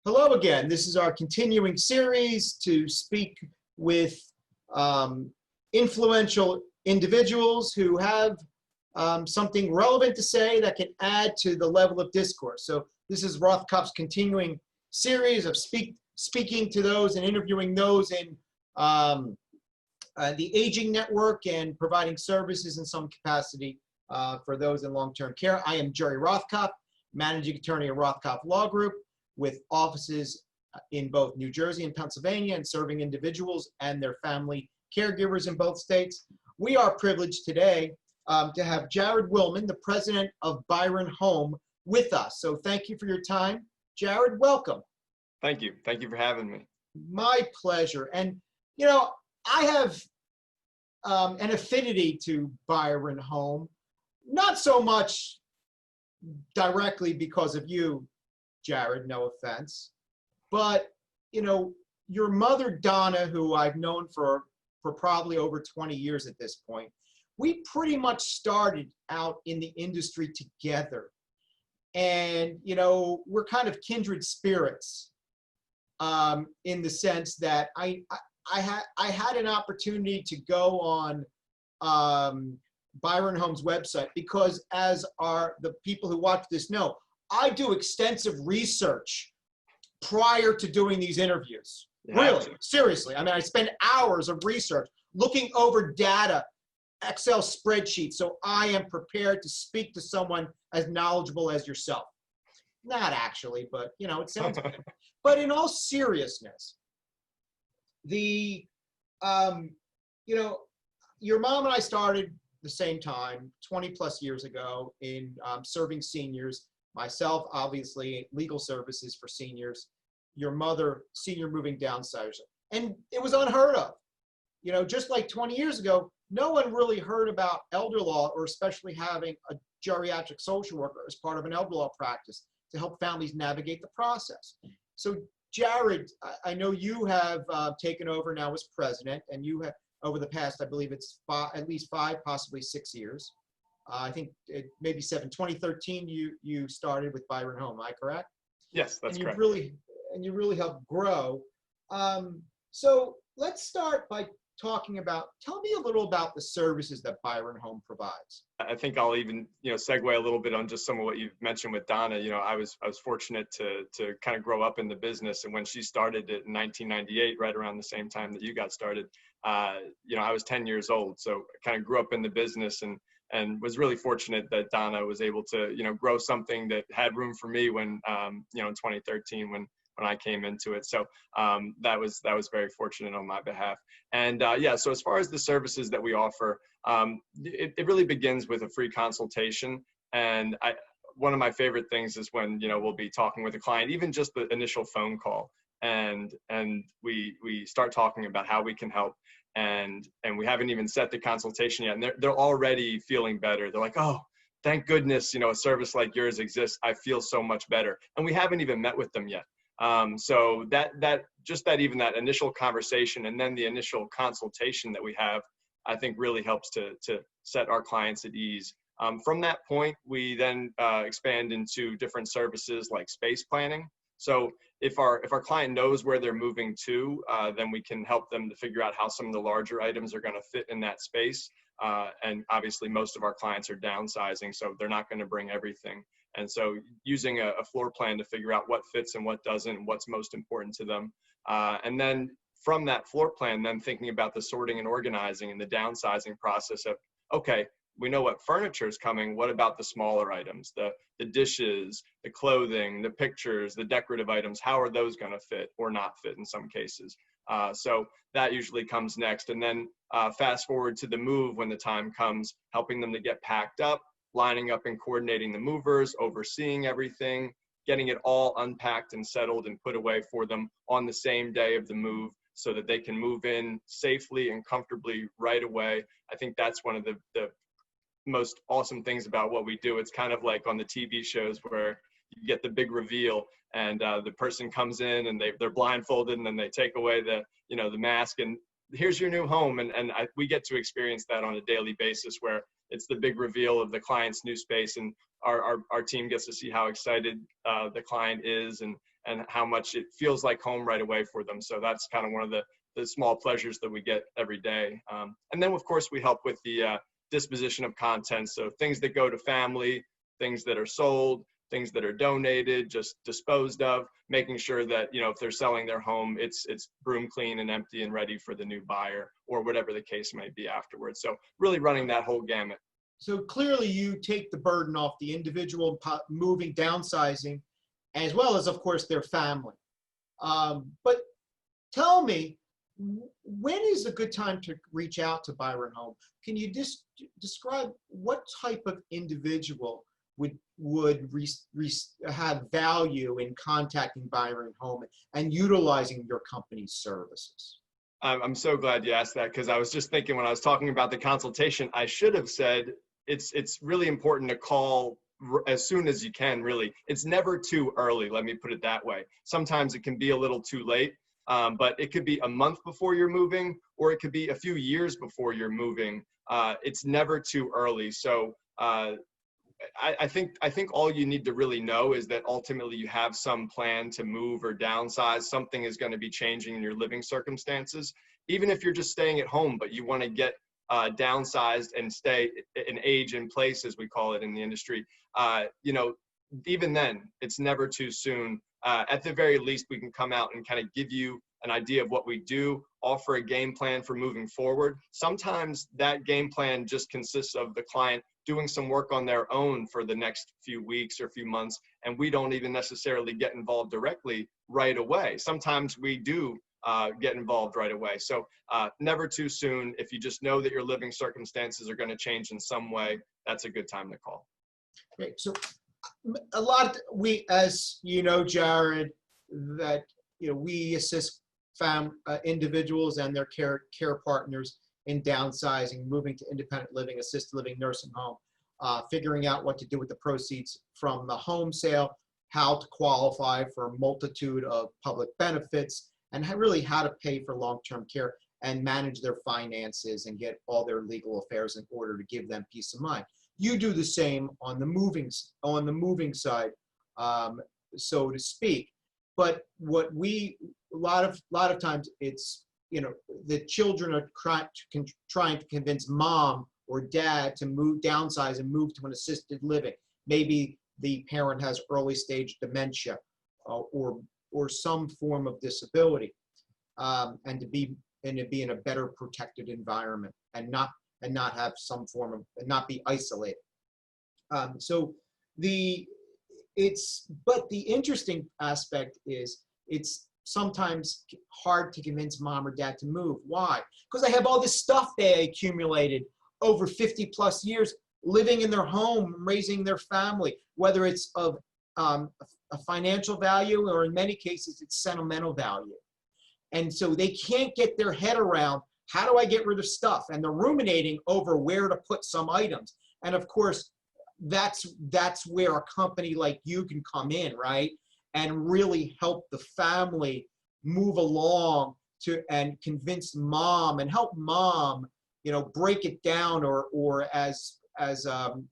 Hello again. This is our continuing series to speak with influential individuals who have something relevant to say that can add to the level of discourse. So this is Rothkoff's continuing series of speaking to those and interviewing those in the aging network and providing services in some capacity for those in long-term care. I am Jerry Rothkoff, managing attorney at Rothkoff Law Group, with offices in both New Jersey and Pennsylvania, and serving individuals and their family caregivers in both states. We are privileged today to have Jerold Willmann, the president of Byron Home, with us. So thank you for your time. Jerold, welcome. Thank you. Thank you for having me. My pleasure. And, you know, I have an affinity to Byron Home, not so much directly because of you, Jerold, no offense, but, you know, your mother, Donna, who I've known for probably over 20 years at this point, we pretty much started out in the industry together. And, you know, we're kind of kindred spirits in the sense that I had an opportunity to go on Byron Home's website because, as the people who watch this know, I do extensive research prior to doing these interviews. Really, seriously. I mean, I spend hours of research looking over data, Excel spreadsheets, so I am prepared to speak to someone as knowledgeable as yourself. Not actually, but, you know, it sounds good. But in all seriousness, you know, your mom and I started the same time, 20 plus years ago, in serving seniors. Myself, obviously, legal services for seniors. Your mother, senior moving downsizers. And it was unheard of. You know, just like 20 years ago, no one really heard about elder law, or especially having a geriatric social worker as part of an elder law practice to help families navigate the process. So, Jerold, I know you have taken over now as president, and you have, over the past, I believe it's at least 5, possibly 6 years. I think maybe 7. 2013, you started with Byron Home. Am I correct? Yes, that's correct. You really helped grow. So let's start by talking about. Tell me a little about the services that Byron Home provides. I think I'll even segue a little bit on just some of what you've mentioned with Donna. You know, I was fortunate to kind of grow up in the business, and when she started it in 1998, right around the same time that you got started, I was 10 years old, so I kind of grew up in the business and was really fortunate that Donna was able to, grow something that had room for me when, in 2013, when I came into it. So that was very fortunate on my behalf. And so as far as the services that we offer, it really begins with a free consultation. And one of my favorite things is when, we'll be talking with a client, even just the initial phone call, and we start talking about how we can help. And we haven't even set the consultation yet, and they're already feeling better. They're like, oh, thank goodness, a service like yours exists. I feel so much better. And we haven't even met with them yet. So even that initial conversation and then the initial consultation that we have, I think really helps to set our clients at ease. From that point, we then expand into different services like space planning. So if our client knows where they're moving to, then we can help them to figure out how some of the larger items are going to fit in that space. And obviously, most of our clients are downsizing, so they're not going to bring everything. And so using a floor plan to figure out what fits and what doesn't, and what's most important to them. And then from that floor plan, then thinking about the sorting and organizing and the downsizing process of, okay, we know what furniture is coming. What about the smaller items, the dishes, the clothing, the pictures, the decorative items? How are those going to fit or not fit in some cases? So that usually comes next. And then fast forward to the move when the time comes, helping them to get packed up, lining up and coordinating the movers, overseeing everything, getting it all unpacked and settled and put away for them on the same day of the move so that they can move in safely and comfortably right away. I think that's one of the most awesome things about what we do. It's kind of like on the TV shows where you get the big reveal and the person comes in and they're blindfolded, and then they take away the mask, and here's your new home. And we get to experience that on a daily basis, where it's the big reveal of the client's new space, and our team gets to see how excited the client is, and and how much it feels like home right away for them. So that's kind of one of the small pleasures that we get every day. And then of course we help with the disposition of content. So things that go to family, things that are sold, things that are donated, just disposed of, making sure that, you know, if they're selling their home, it's broom clean and empty and ready for the new buyer, or whatever the case may be afterwards. So really running that whole gamut. So clearly you take the burden off the individual moving, downsizing, as well as, of course, their family. But tell me, when is a good time to reach out to Byron Home? Can you just describe what type of individual would have value in contacting Byron Home and utilizing your company's services? I'm so glad you asked that, because I was just thinking when I was talking about the consultation, I should have said it's really important to call as soon as you can, really. It's never too early, let me put it that way. Sometimes it can be a little too late, but it could be a month before you're moving, or it could be a few years before you're moving. It's never too early. So I think all you need to really know is that ultimately you have some plan to move or downsize. Something is going to be changing in your living circumstances. Even if you're just staying at home, but you want to get downsized and stay and age in place, as we call it in the industry, you know, even then, it's never too soon. At the very least, we can come out and kind of give you an idea of what we do, offer a game plan for moving forward. Sometimes that game plan just consists of the client doing some work on their own for the next few weeks or few months, and we don't even necessarily get involved directly right away. Sometimes we do get involved right away. So never too soon. If you just know that your living circumstances are going to change in some way, that's a good time to call. Great. So we, as you know, Jared, that, you know, we assist individuals and their care partners in downsizing, moving to independent living, assisted living, nursing home, figuring out what to do with the proceeds from the home sale, how to qualify for a multitude of public benefits, and really how to pay for long-term care and manage their finances and get all their legal affairs in order to give them peace of mind. You do the same on the moving side, so to speak. But what a lot of times it's, you know, the children are trying to convince mom or dad to downsize and move to an assisted living. Maybe the parent has early stage dementia or some form of disability, and to be in a better protected environment and not have some form of, and not be isolated. But the interesting aspect is it's sometimes hard to convince mom or dad to move. Why? Because they have all this stuff they accumulated over 50 plus years living in their home, raising their family, whether it's of a financial value or in many cases it's sentimental value. And so they can't get their head around, how do I get rid of stuff? And they're ruminating over where to put some items. And of course, that's where a company like you can come in, right? And really help the family move along and convince mom and help mom, you know, break it down, or as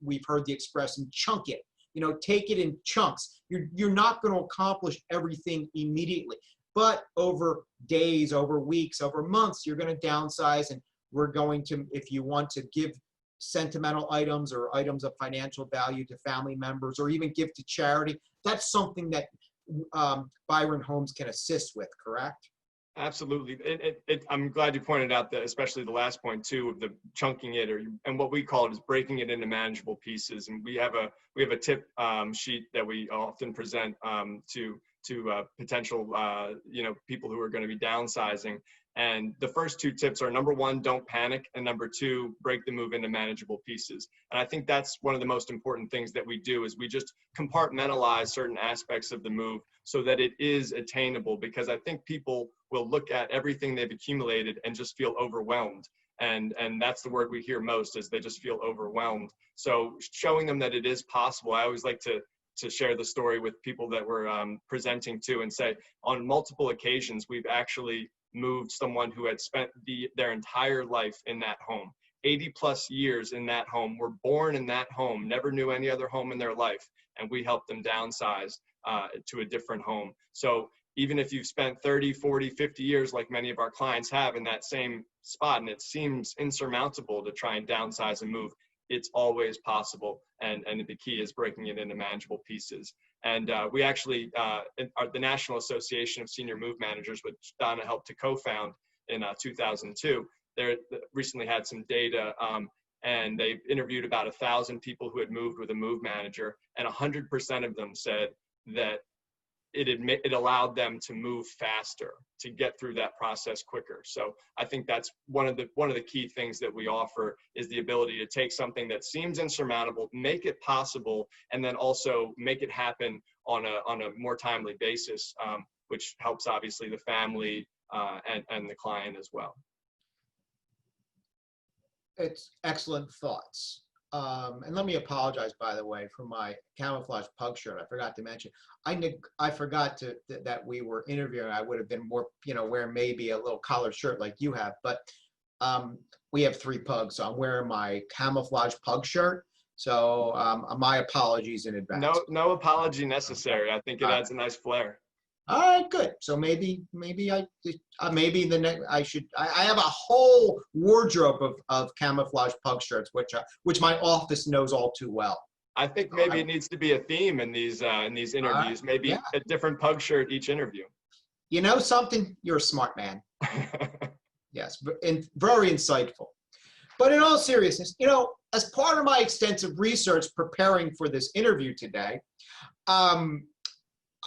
we've heard the expression, chunk it. You know, take it in chunks. You're not going to accomplish everything immediately, but over days, over weeks, over months, you're going to downsize, and we're going to, if you want to give sentimental items or items of financial value to family members, or even give to charity, that's something that Byron Homes can assist with, correct? Absolutely. I'm glad you pointed out that, especially the last point too, of the chunking it, and what we call it is breaking it into manageable pieces. And we have a tip sheet that we often present to potential people who are going to be downsizing. And the first two tips are, number one, don't panic, and number two, break the move into manageable pieces. And I think that's one of the most important things that we do, is we just compartmentalize certain aspects of the move so that it is attainable, because I think people will look at everything they've accumulated and just feel overwhelmed. And that's the word we hear most, is they just feel overwhelmed. So showing them that it is possible. I always like to share the story with people that we're presenting to, and say, on multiple occasions, we've actually moved someone who had spent their entire life in that home, 80 plus years in that home, were born in that home, never knew any other home in their life, and we helped them downsize to a different home. So even if you've spent 30, 40, 50 years, like many of our clients have, in that same spot, and it seems insurmountable to try and downsize and move, it's always possible. And the key is breaking it into manageable pieces. And we actually, the National Association of Senior Move Managers, which Donna helped to co-found in 2002, they recently had some data, and they interviewed about 1,000 people who had moved with a move manager, and 100% of them said that it allowed them to move faster, to get through that process quicker. So I think that's one of the key things that we offer, is the ability to take something that seems insurmountable, make it possible, and then also make it happen on a more timely basis, which helps obviously the family and the client as well. It's excellent thoughts. And let me apologize, by the way, for my camouflage pug shirt. I forgot to mention. I forgot that we were interviewing. I would have been more, wearing maybe a little collared shirt like you have. But we have 3 pugs, so I'm wearing my camouflage pug shirt. So my apologies in advance. No apology necessary. I think it adds a nice flair. All right, good. So maybe the next I have a whole wardrobe of camouflage pug shirts, which my office knows all too well. I think maybe it needs to be a theme in these interviews. Maybe a different pug shirt each interview. You know something? You're a smart man. Yes, and very insightful. But in all seriousness, as part of my extensive research preparing for this interview today,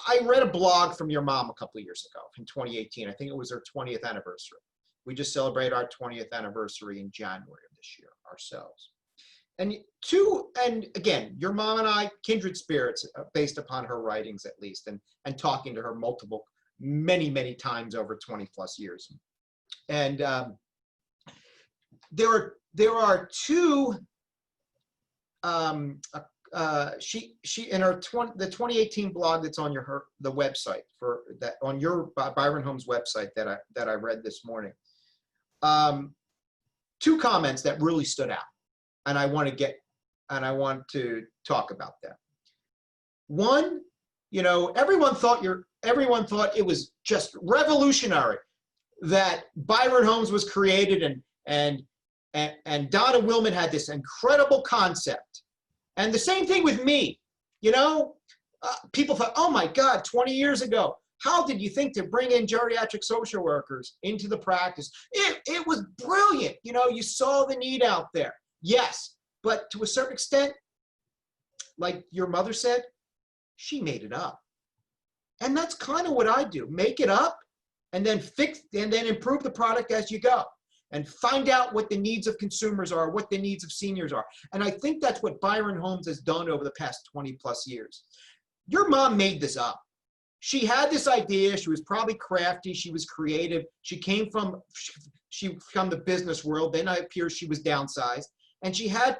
I read a blog from your mom a couple of years ago in 2018. I think it was her 20th anniversary. We just celebrated our 20th anniversary in January of this year ourselves. And again, your mom and I, kindred spirits, based upon her writings at least, and talking to her many times over 20 plus years. And there are 2. She in her the 2018 blog that's on the website on your Byron Home's website that I read this morning. 2 comments that really stood out, and I want to talk about them. One, everyone thought it was just revolutionary that Byron Homes was created, and Donna Willmann had this incredible concept. And the same thing with me, people thought, oh my God, 20 years ago, how did you think to bring in geriatric social workers into the practice? It was brilliant. You saw the need out there. Yes, but to a certain extent, like your mother said, she made it up. And that's kind of what I do. Make it up and then improve the product as you go. And find out what the needs of consumers are, what the needs of seniors are. And I think that's what Byron Homes has done over the past 20 plus years. Your mom made this up. She had this idea. She was probably crafty. She was creative. She came from the business world. Then it appears she was downsized. And she had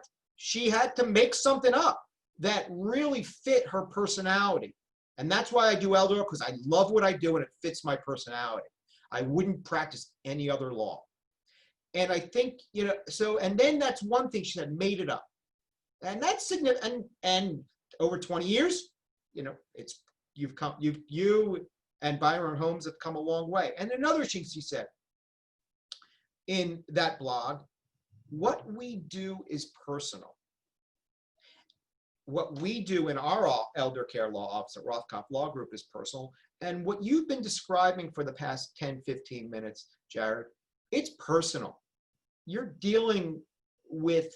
to make something up that really fit her personality. And that's why I do elder, because I love what I do and it fits my personality. I wouldn't practice any other law. And I think, and then that's one thing she said, made it up. And that's significant. And over 20 years, you and Byron Homes have come a long way. And another thing she said in that blog, what we do is personal. What we do in our elder care law office at Rothkoff Law Group is personal. And what you've been describing for the past 10, 15 minutes, Jerold, it's personal. You're dealing with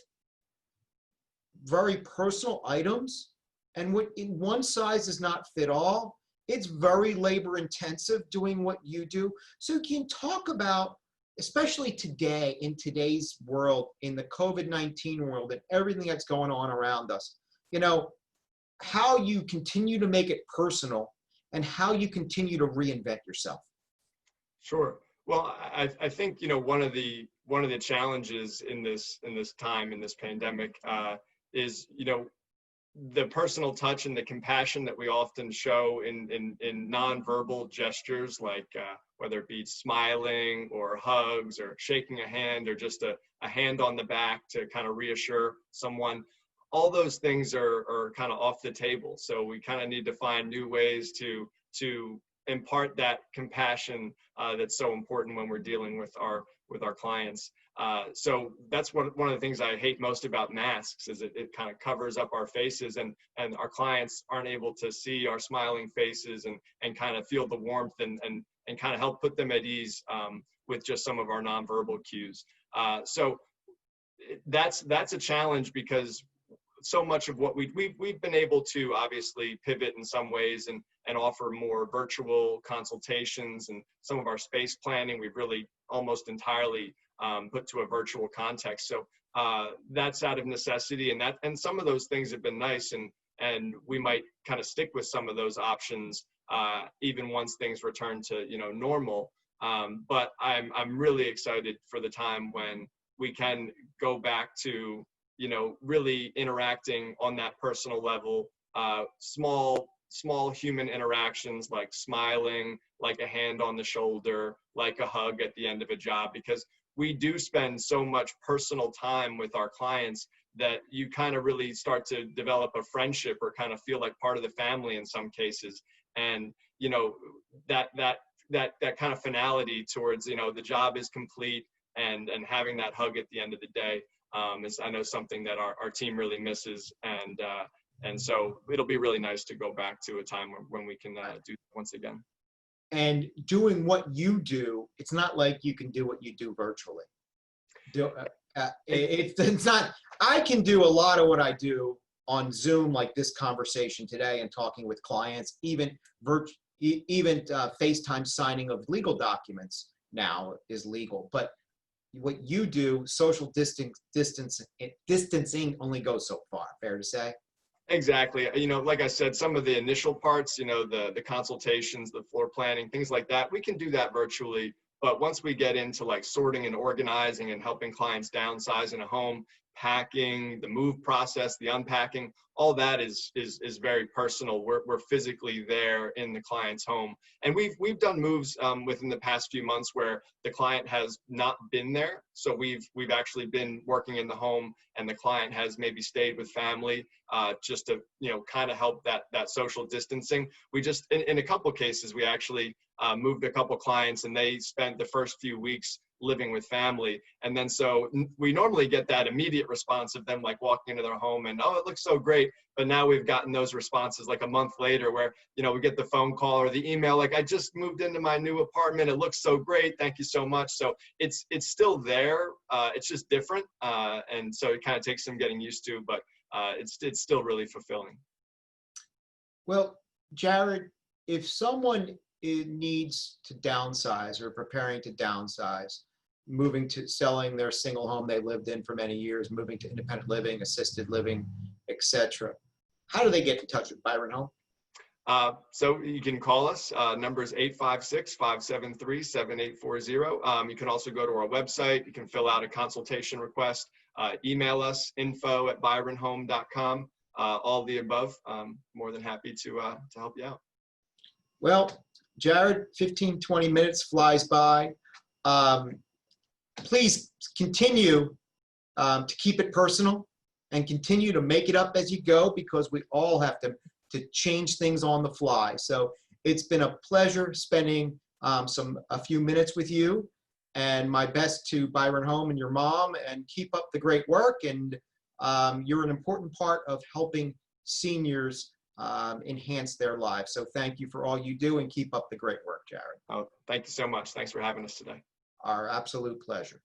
very personal items, and one size does not fit all. It's very labor intensive doing what you do. So you can talk about, especially today, in today's world, in the COVID-19 world and everything that's going on around us, how you continue to make it personal and how you continue to reinvent yourself. Sure. Well, I think, one of the challenges in this time, in this pandemic, is, the personal touch and the compassion that we often show in nonverbal gestures, like whether it be smiling or hugs or shaking a hand or just a hand on the back to kind of reassure someone. all those things are kind of off the table. So we kind of need to find new ways to impart that compassion that's so important when we're dealing with our clients. So that's one of the things I hate most about masks is it kind of covers up our faces, and our clients aren't able to see our smiling faces and kind of feel the warmth and kind of help put them at ease with just some of our nonverbal cues. So that's a challenge, because so much of what we've been able to obviously pivot in some ways and offer more virtual consultations, and some of our space planning we've really almost entirely put to a virtual context. So that's out of necessity, and some of those things have been nice, and we might kind of stick with some of those options even once things return to normal. But I'm really excited for the time when we can go back to really interacting on that personal level, small human interactions, like smiling, like a hand on the shoulder, like a hug at the end of a job, because we do spend so much personal time with our clients that you kind of really start to develop a friendship or kind of feel like part of the family in some cases. And that kind of finality towards the job is complete, and having that hug at the end of the day is, I know, something that our team really misses, and so it'll be really nice to go back to a time when we can do once again. And doing what you do, it's not like you can do what you do virtually. It's not. I can do a lot of what I do on Zoom, like this conversation today, and talking with clients, even FaceTime signing of legal documents now is legal. But what you do, social distancing only goes so far. Fair to say? Exactly. Like I said, some of the initial parts, the consultations, the floor planning, things like that, we can do that virtually. But once we get into like sorting and organizing and helping clients downsize in a home, packing, the move process, the unpacking, all that is very personal. We're physically there in the client's home, and we've done moves within the past few months where the client has not been there. So we've actually been working in the home, and the client has maybe stayed with family just to kind of help that social distancing. We just in a couple cases we actually moved a couple clients, and they spent the first few weeks living with family. And then so we normally get that immediate response of them like walking into their home and, oh, it looks so great. But now we've gotten those responses like a month later where, we get the phone call or the email, like, I just moved into my new apartment. It looks so great. Thank you so much. So it's still there. It's just different. And so it kind of takes some getting used to, but it's still really fulfilling. Well, Jerold, if someone needs to downsize or preparing to downsize, selling their single home they lived in for many years, moving to independent living, assisted living, etc., how do they get in touch with Byron Home? So you can call us. Number is 856-573-7840. You can also go to our website. You can fill out a consultation request. Email us, info@byronhome.com. All the above. More than happy to help you out. Well, Jerold, 15, 20 minutes flies by. Please continue to keep it personal and continue to make it up as you go, because we all have to change things on the fly. So it's been a pleasure spending a few minutes with you, and my best to Byron Home and your mom, and keep up the great work. And you're an important part of helping seniors enhance their lives. So thank you for all you do, and keep up the great work, Jerold. Oh, thank you so much. Thanks for having us today. Our absolute pleasure.